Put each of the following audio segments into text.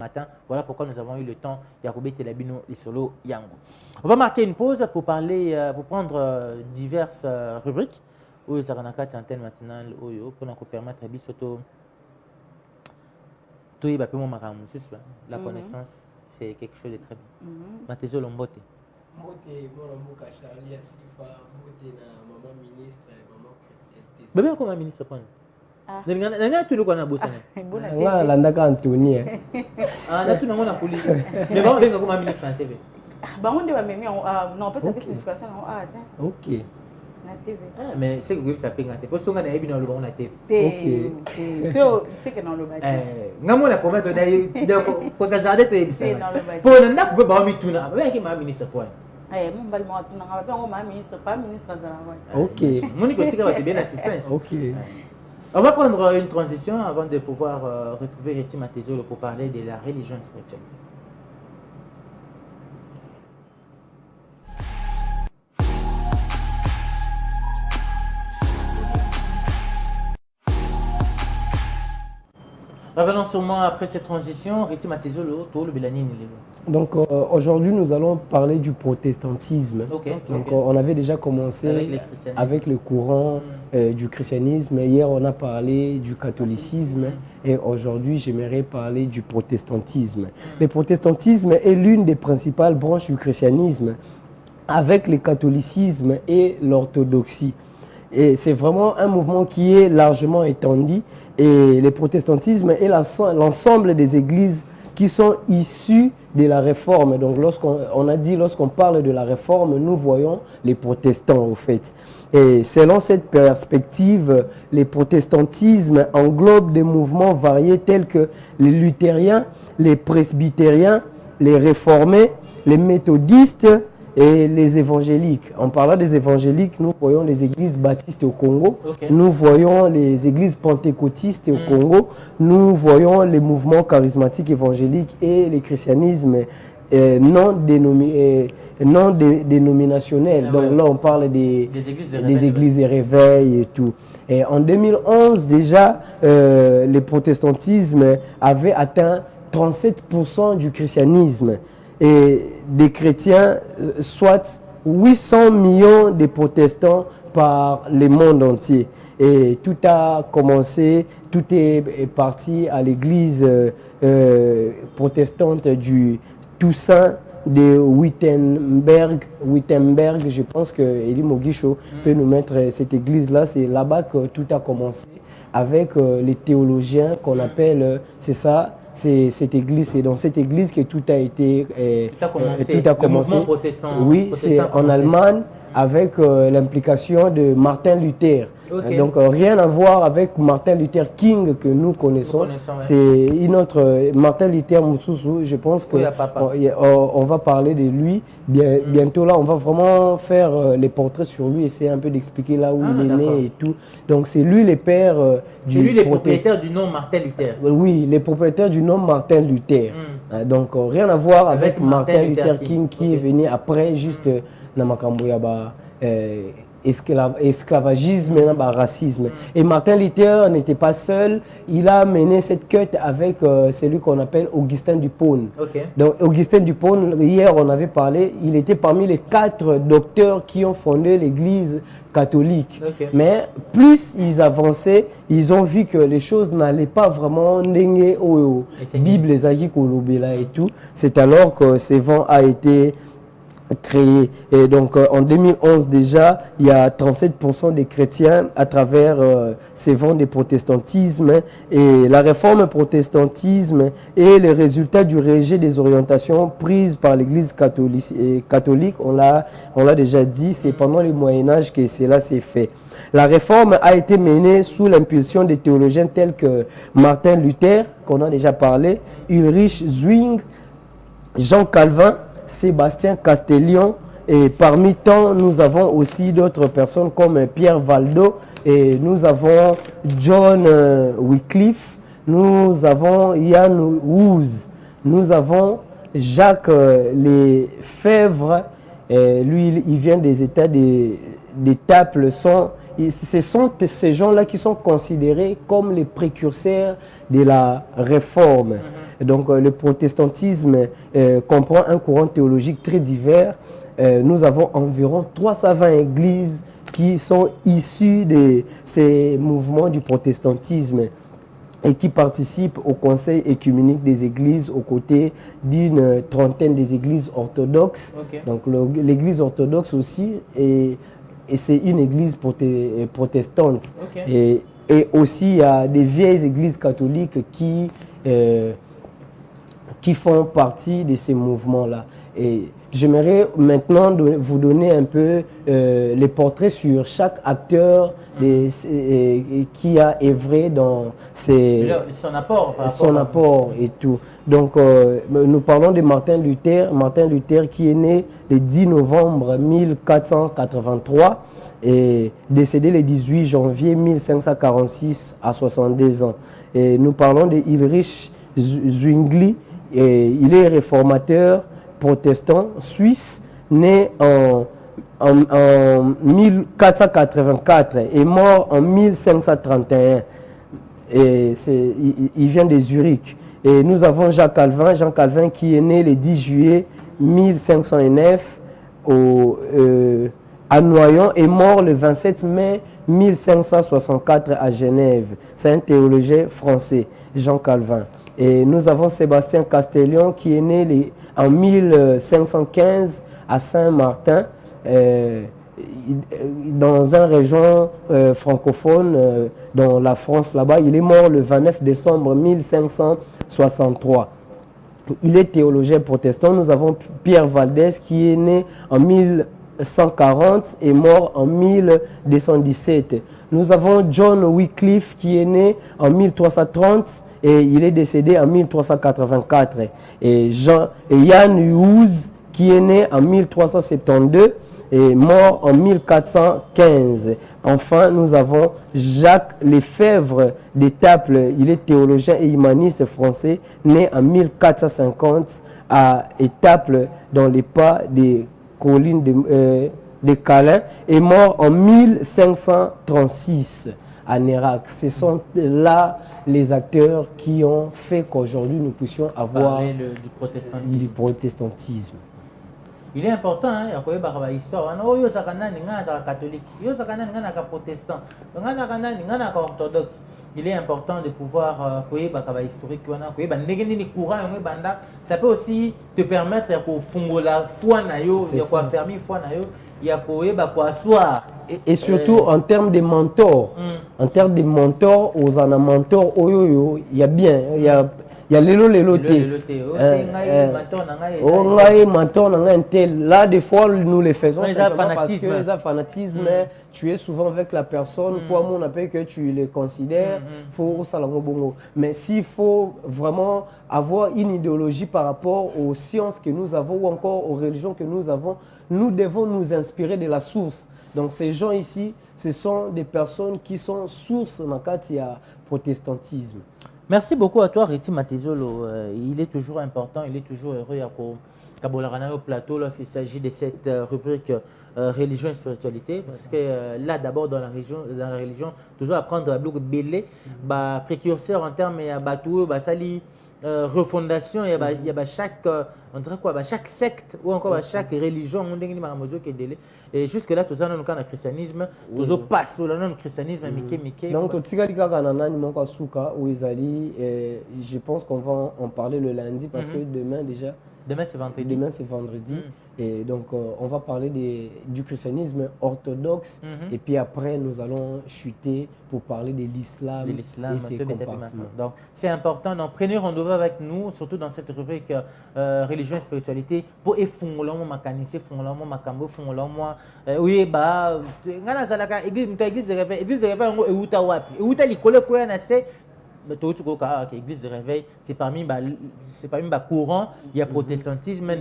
matin. Voilà pourquoi nous avons eu le temps Yakoubé Telabino et Solo Yango. On va marquer une pause pour parler, pour prendre diverses rubriques. Où Zaranaka antenne matinale Oyo pour nous permettre de bisoto. Tout est peu mon maramou, c'est ça. La connaissance, c'est quelque chose de très bien. Matézo Lombote. Mote bon mboka Charlie Asifa, mote na maman ministre, maman Christelle. Bébé comment ministre point. Nanga tu le connais bosana. Nga landaka Anthony. Ah na tu nango na police. Mais ba venga comme ministre en TV. Ba on va même non pas cette signification non OK. Na TV. Ah mais c'est que ça pinga te. Parce que nga na ebino le bon na TV. OK. C'est que non le bâti. Nga mo la promettre na ko tazade to ebisa. Pour na ko ba mi tuna. Ba ki ma ministre point. Mon bal moi na nga ba ma ministre pas ministre za la. OK. Monique tika va te bien assistance. OK. On va prendre une transition avant de pouvoir retrouver Reti Matezolo pour parler de la religion spirituelle. Revenons sûrement après cette transition. Reti Matezolo, tout le Belani. Donc aujourd'hui, nous allons parler du protestantisme. Donc on avait déjà commencé avec le courant du christianisme. Hier, on a parlé du catholicisme et aujourd'hui, j'aimerais parler du protestantisme. Le protestantisme est l'une des principales branches du christianisme avec le catholicisme et l'orthodoxie. Et c'est vraiment un mouvement qui est largement étendu. Et le protestantisme est l'ensemble des églises qui sont issues de la réforme. Donc lorsqu'on parle de la réforme, nous voyons les protestants au fait. Et selon cette perspective, le protestantisme englobe des mouvements variés tels que les luthériens, les presbytériens, les réformés, les méthodistes et les évangéliques. En parlant des évangéliques, nous voyons les églises baptistes au Congo, nous voyons les églises pentecôtistes au Congo, nous voyons les mouvements charismatiques évangéliques et les christianismes non dénominationnels. Donc là, on parle des églises de réveil et tout. Et en 2011, déjà, le protestantisme avait atteint 37% du christianisme. Et des chrétiens, soit 800 millions de protestants par le monde entier. Et tout a commencé, tout est parti à l'église protestante du Toussaint de Wittenberg. Je pense que Elie Moguicho peut nous mettre cette église-là. C'est là-bas que tout a commencé avec les théologiens qu'on appelle, c'est ça, c'est cette église, c'est dans cette église que tout a été, tout a commencé. Oui, c'est en Allemagne avec l'implication de Martin Luther. Donc rien à voir avec Martin Luther King que nous connaissons. C'est une autre Martin Luther Moussoussou. Je pense que on va parler de lui bientôt. Là, on va vraiment faire les portraits sur lui, essayer un peu d'expliquer là où il est né et tout. Donc c'est lui le père du. C'est lui le propriétaire du nom Martin Luther. Oui, le propriétaire du nom Martin Luther. Donc rien à voir avec Martin Luther King qui est venu après juste Namakambo Yaba. Esclavagisme et racisme. Et Martin Luther n'était pas seul, il a mené cette quête avec celui qu'on appelle Augustin d'Hippone. Donc Augustin d'Hippone, hier on avait parlé, il était parmi les 4 docteurs qui ont fondé l'église catholique. Mais plus ils avançaient, ils ont vu que les choses n'allaient pas vraiment n'engue au Bible, les Kolobela et tout. C'est alors que ce vent a été créé. Et donc en 2011 déjà, il y a 37% des chrétiens à travers ces vents de protestantisme. Et la réforme protestantisme est le résultat du rejet des orientations prises par l'église catholique. On l'a déjà dit, c'est pendant le Moyen-Âge que cela s'est fait. La réforme a été menée sous l'impulsion des théologiens tels que Martin Luther, qu'on a déjà parlé, Ulrich Zwingli, Jean Calvin, Sébastien Castellion, et parmi tant, nous avons aussi d'autres personnes comme Pierre Valdo, et nous avons John Wycliffe, nous avons Yann Hus, nous avons Jacques Lefebvre, Lui, il vient des États des Taples. Ce sont ces gens-là qui sont considérés comme les précurseurs de la réforme. Donc le protestantisme comprend un courant théologique très divers. Nous avons environ 320 églises qui sont issues de ces mouvements du protestantisme et qui participent au conseil écuménique des églises aux côtés d'une trentaine des églises orthodoxes. Donc l'église orthodoxe aussi, et c'est une église protestante. Et aussi il y a des vieilles églises catholiques qui font partie de ces mouvements-là. Et j'aimerais maintenant vous donner un peu les portraits sur chaque acteur qui a œuvré dans son apport et tout. Donc nous parlons de Martin Luther qui est né le 10 novembre 1483 et décédé le 18 janvier 1546 à 62 ans. Et nous parlons de Ulrich Zwingli, et il est réformateur protestant suisse, né en 1484 et mort en 1531. Et il vient de Zurich. Et nous avons Jean Calvin qui est né le 10 juillet 1509 à Noyon et mort le 27 mai 1564 à Genève. C'est un théologien français, Jean Calvin. Et nous avons Sébastien Castellion qui est né en 1515 à Saint-Martin, dans une région francophone, dans la France là-bas. Il est mort le 29 décembre 1563. Il est théologien protestant. Nous avons Pierre Valdès qui est né en 1140 et mort en 1217. Nous avons John Wycliffe qui est né en 1330 et il est décédé en 1384. Et Jan Hus qui est né en 1372 et mort en 1415. Enfin, nous avons Jacques Lefebvre d'Étaples. Il est théologien et humaniste français, né en 1450 à Étaples, dans les pas des collines de Calais, et mort en 1536 à Nérac. Ce sont là les acteurs qui ont fait qu'aujourd'hui nous puissions avoir du protestantisme. Il est important, hein, il y a une histoire. Il y a un catholique, il y a un protestant, il y a un orthodoxe. Il est important de pouvoir historique, ça peut aussi te permettre de faire la foi, et surtout en termes de mentors. En termes de mentors, aux mentors, il y a bien, il y a là des fois nous les faisons parce que les fanatisme, tu es souvent avec la personne, pour moi on appelle que tu les considères, mais s'il faut vraiment avoir une idéologie par rapport aux sciences que nous avons ou encore aux religions que nous avons, nous devons nous inspirer de la source. Donc ces gens ici, ce sont des personnes qui sont sources dans le protestantisme. Merci beaucoup à toi, Reti Matezolo. Il est toujours important, il est toujours heureux au plateau lorsqu'il s'agit de cette rubrique religion et spiritualité. Parce que là, d'abord, dans la religion, toujours apprendre à bloquer belé, précurseur en termes de bateau, refondation, il y a chaque, on dirait quoi, chaque secte ou encore chaque religion, et jusque là, tout ça, dans le cas du christianisme, tout passe dans le christianisme, donc, je pense qu'on va en parler le lundi parce que demain déjà. Demain c'est vendredi. Demain c'est vendredi. Et donc on va parler du christianisme orthodoxe et puis après nous allons chuter pour parler de l'islam et ses compartiments. Donc c'est important, donc prenez rendez-vous avec nous, surtout dans cette rubrique religion et spiritualité, pour effondrer mon mécanicien, effondrer mon macambo, effondrer moi. Oui ngana zalaka église de réveil ngo euta wapi euta likole ko na se église de réveil, c'est parmi courant, il y a protestantisme,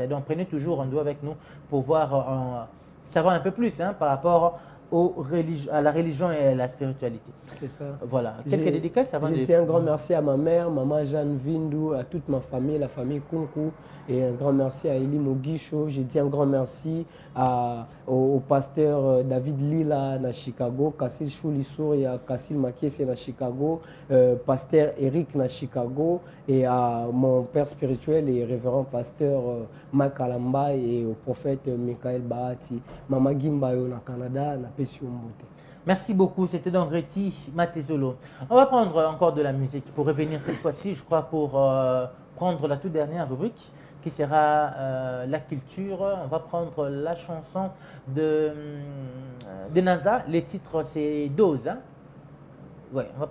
donc prenez toujours rendez-vous avec nous pour voir savoir un peu plus par rapport à la religion et à la spiritualité. C'est ça. Voilà. Quelques dédicaces avant de... Je tiens un grand merci à ma mère, maman Jeanne Vindou, à toute ma famille, la famille Kunku, et un grand merci à Eli Moguicho. Je dis un grand merci au pasteur David Lila à Chicago, Kassil Choulissour et à Kassil Makiese à Chicago, pasteur Eric à Chicago, et à mon père spirituel et révérend pasteur Mike Alamba et au prophète Michael Bahati, Mama Gimbayo na Canada, na Pesio Mbote. Merci beaucoup, c'était donc Reti Matezolo. On va prendre encore de la musique pour revenir cette fois-ci, je crois, pour prendre la toute dernière rubrique qui sera la culture. On va prendre la chanson de NASA. Les titres, c'est Dose. Hein? Ouais, on va